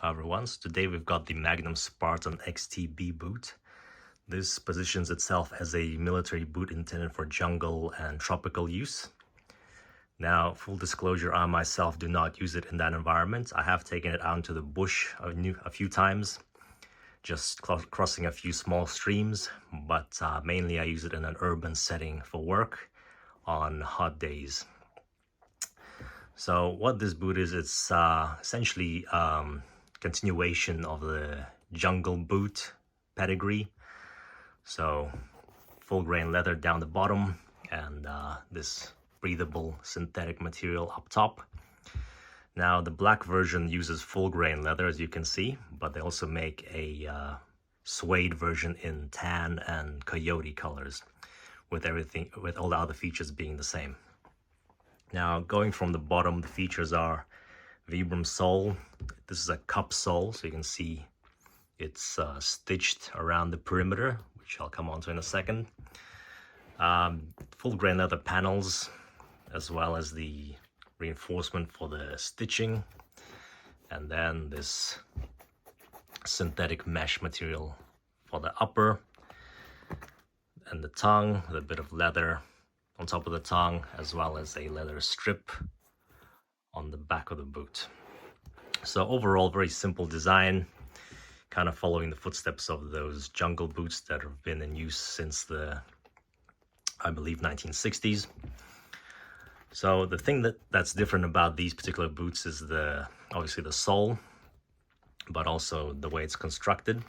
Hi everyone, so today we've got the Magnum Spartan XTB boot. This positions itself as a military boot intended for jungle and tropical use. Now, full disclosure, I myself do not use it in that environment. I have taken it out into the bush a few times, just crossing a few small streams, but mainly I use it in an urban setting for work on hot days. So what this boot is, it's essentially continuation of the jungle boot pedigree. So full grain leather down the bottom and this breathable synthetic material up top. Now the black version uses full grain leather, as you can see, but they also make a suede version in tan and coyote colors, with all the other features being the same. Now, going from the bottom, the features are Vibram sole. This is a cup sole, so you can see it's stitched around the perimeter, which I'll come on to in a second. Full grain leather panels, as well as the reinforcement for the stitching. And then this synthetic mesh material for the upper and the tongue, with a bit of leather on top of the tongue, as well as a leather strip on the back of the boot. So overall, very simple design, kind of following the footsteps of those jungle boots that have been in use since the, I believe, 1960s. So the thing that's different about these particular boots is obviously the sole, but also the way it's constructed.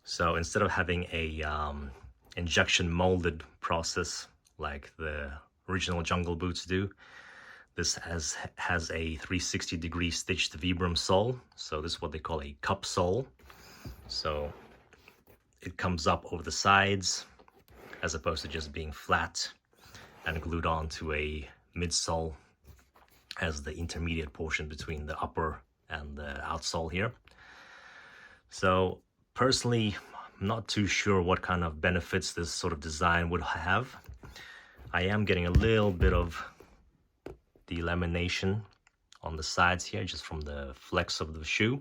So instead of having a injection molded process like the original jungle boots do, this has a 360-degree stitched Vibram sole. So this is what they call a cup sole. So it comes up over the sides as opposed to just being flat and glued onto a midsole as the intermediate portion between the upper and the outsole here. So personally, I'm not too sure what kind of benefits this sort of design would have. I am getting a little bit of delamination on the sides here, just from the flex of the shoe.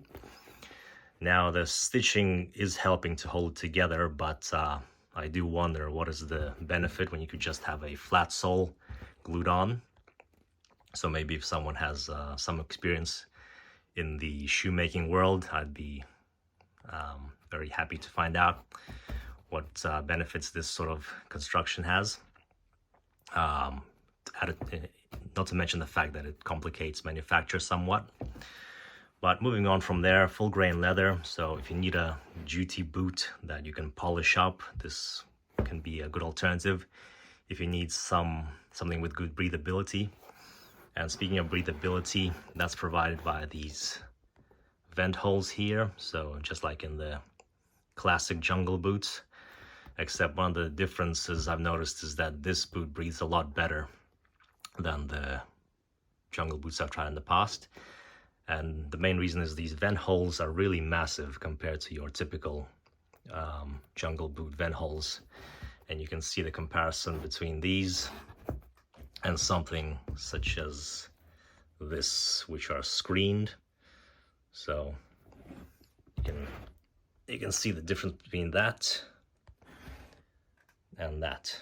Now the stitching is helping to hold it together, but I do wonder what is the benefit when you could just have a flat sole glued on. So maybe if someone has some experience in the shoemaking world, I'd be very happy to find out what benefits this sort of construction has. Not to mention the fact that it complicates manufacture somewhat. But moving on from there, full grain leather. So if you need a duty boot that you can polish up, this can be a good alternative. If you need something with good breathability. And speaking of breathability, that's provided by these vent holes here. So just like in the classic jungle boots, except one of the differences I've noticed is that this boot breathes a lot better than the jungle boots I've tried in the past. And the main reason is these vent holes are really massive compared to your typical jungle boot vent holes. And you can see the comparison between these and something such as this, which are screened. So you can see the difference between that and that.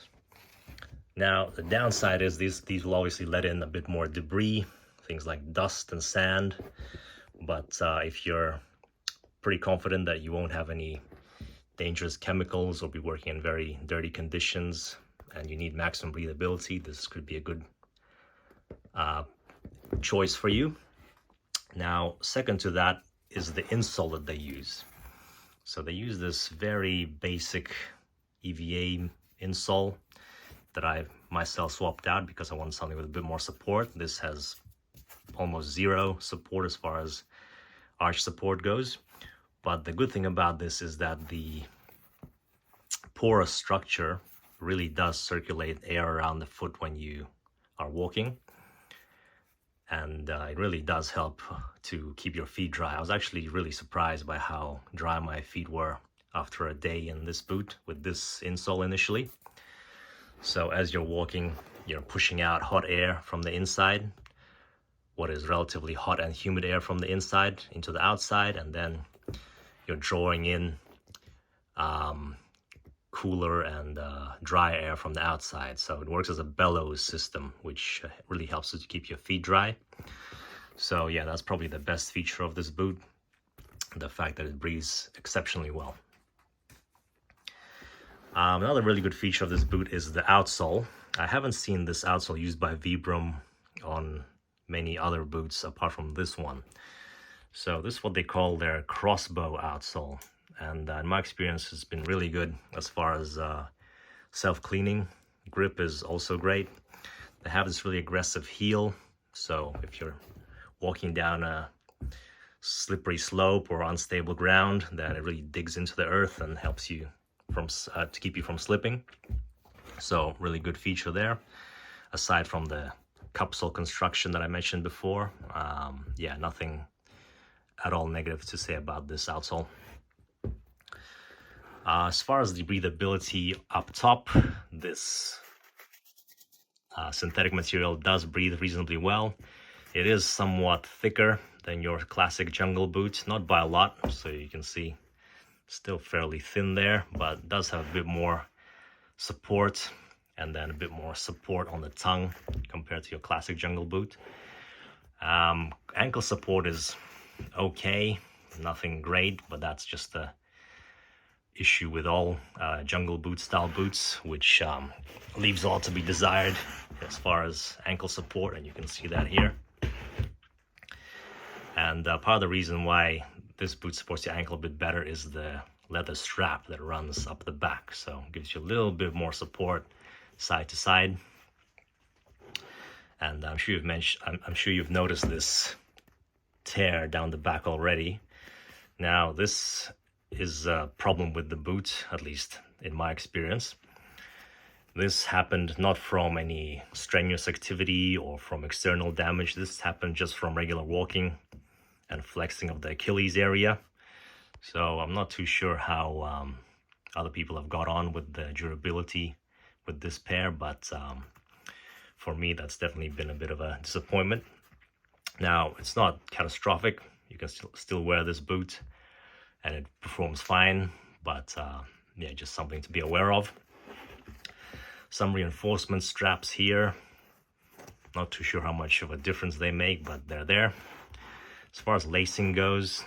Now the downside is these will obviously let in a bit more debris, things like dust and sand, but if you're pretty confident that you won't have any dangerous chemicals or be working in very dirty conditions and you need maximum breathability, this could be a good choice for you. Now, second to that is the insole that they use. So they use this very basic EVA insole that I myself swapped out because I wanted something with a bit more support. This has almost zero support as far as arch support goes. But the good thing about this is that the porous structure really does circulate air around the foot when you are walking. And it really does help to keep your feet dry. I was actually really surprised by how dry my feet were after a day in this boot with this insole initially. So as you're walking, you're pushing out hot air from the inside, what is relatively hot and humid air from the inside into the outside, and then you're drawing in cooler and dry air from the outside. So it works as a bellows system, which really helps you to keep your feet dry. So yeah, that's probably the best feature of this boot, the fact that it breathes exceptionally well. Another really good feature of this boot is the outsole. I haven't seen this outsole used by Vibram on many other boots apart from this one. So this is what they call their crossbow outsole, and in my experience it's been really good as far as self-cleaning. Grip is also great. They have this really aggressive heel, so if you're walking down a slippery slope or unstable ground, then it really digs into the earth and helps you from to keep you from slipping. So really good feature there, aside from the capsule construction that I mentioned before. Yeah, nothing at all negative to say about this outsole. As far as the breathability up top, this synthetic material does breathe reasonably well. It is somewhat thicker than your classic jungle boot, not by a lot, so you can see still fairly thin there, but does have a bit more support, and then a bit more support on the tongue compared to your classic jungle boot. Ankle support is okay, nothing great, but that's just the issue with all jungle boot style boots, which leaves all to be desired as far as ankle support, and you can see that here. And part of the reason why this boot supports your ankle a bit better is the leather strap that runs up the back, so it gives you a little bit more support side to side. And I'm sure you've noticed this tear down the back already. Now this is a problem with the boot, at least in my experience. This happened not from any strenuous activity or from external damage. This happened just from regular walking and flexing of the Achilles area. So I'm not too sure how other people have got on with the durability with this pair, but for me that's definitely been a bit of a disappointment. Now it's not catastrophic, you can still wear this boot and it performs fine, but yeah, just something to be aware of. Some reinforcement straps here, not too sure how much of a difference they make, but they're there. As far as lacing goes,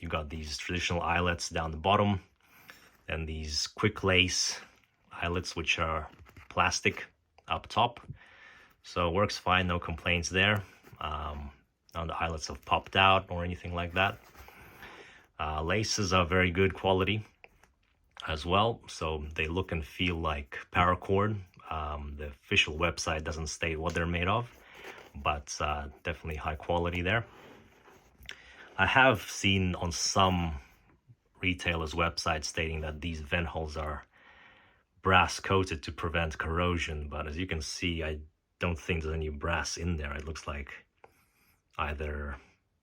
you got these traditional eyelets down the bottom and these quick lace eyelets, which are plastic up top. So it works fine, no complaints there. None of the eyelets have popped out or anything like that. Laces are very good quality as well, so they look and feel like paracord. The official website doesn't state what they're made of, but definitely high quality there. I have seen on some retailers' websites stating that these vent holes are brass coated to prevent corrosion, but as you can see, I don't think there's any brass in there. It looks like either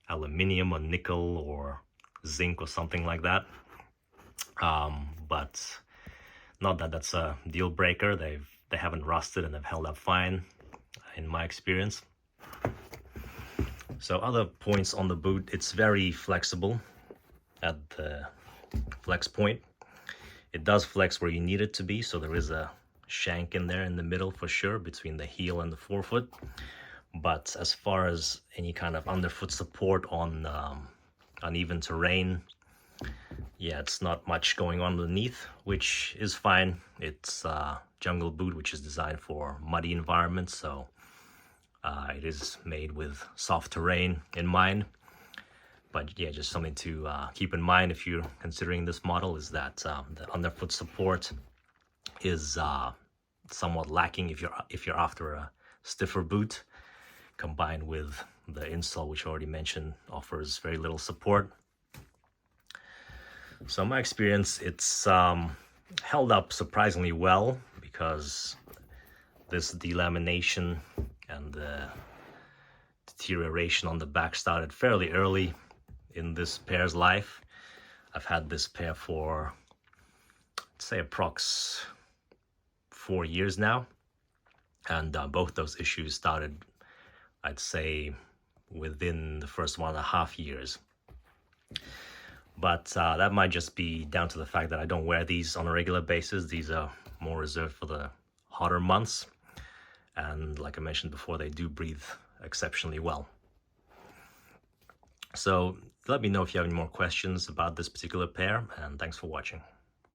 aluminium or nickel or zinc or something like that. But not that that's a deal breaker. They haven't rusted and they've held up fine in my experience. So other points on the boot, it's very flexible at the flex point. It does flex where you need it to be, so there is a shank in there in the middle for sure between the heel and the forefoot. But as far as any kind of underfoot support on uneven terrain, yeah, it's not much going on underneath, which is fine. It's a jungle boot which is designed for muddy environments, so it is made with soft terrain in mind. But yeah, just something to keep in mind if you're considering this model is that the underfoot support is somewhat lacking if you're after a stiffer boot, combined with the insole, which I already mentioned, offers very little support. So in my experience, it's held up surprisingly well, because this delamination and the deterioration on the back started fairly early in this pair's life. I've had this pair for, let's say, approx 4 years now, and both those issues started, I'd say, within the first 1.5 years. But that might just be down to the fact that I don't wear these on a regular basis. These are more reserved for the hotter months. And like I mentioned before, they do breathe exceptionally well. So let me know if you have any more questions about this particular pair, and thanks for watching.